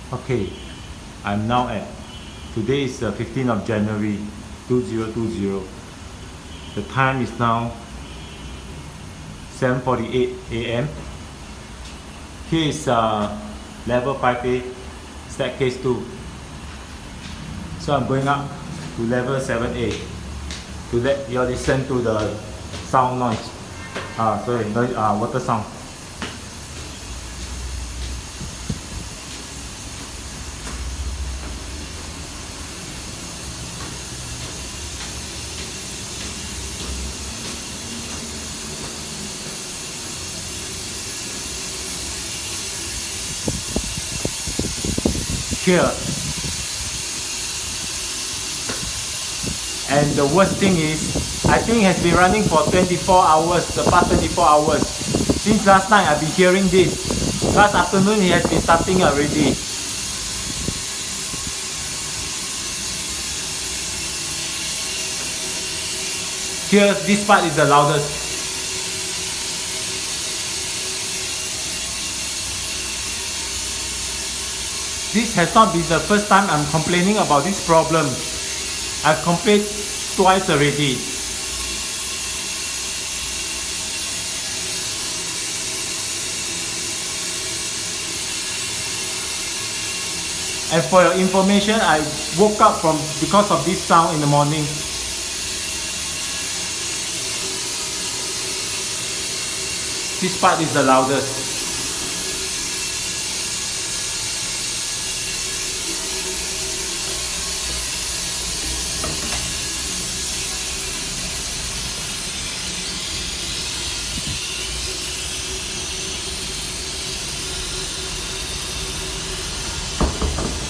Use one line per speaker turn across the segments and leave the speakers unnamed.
Okay, I'm now at, today is 15th of January 2020. The time is now 7:48 a.m. Here is level 5A, staircase 2. So I'm going up to level 7A to let you all listen to the sound noise. Water sound. Here. And the worst thing is, I think it has been running for 24 hours, the past 24 hours. Since last night I've been hearing this. Last afternoon it has been starting already. Here, this part is the loudest. This has not been the first time I'm complaining about this problem. I've complained twice already. And for your information, I woke up because of this sound in the morning. This part is the loudest.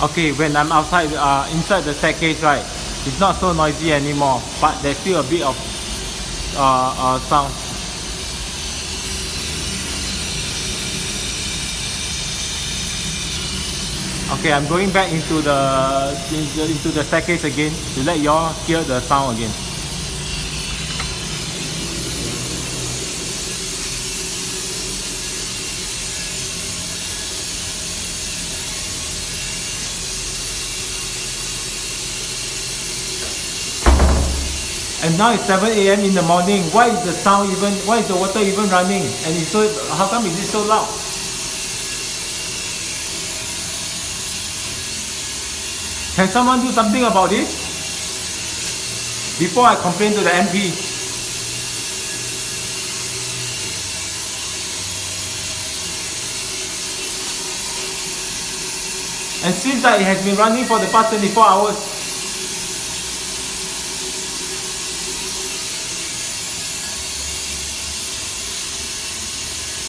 Okay, when I'm outside, inside the staircase, right, it's not so noisy anymore, but there's still a bit of sound. Okay, I'm going back into the staircase again to let y'all hear the sound again. And now it's 7 a.m. in the morning. Why is the water even running? And how come is it so loud? Can someone do something about this? Before I complain to the MP. And since that it has been running for the past 24 hours,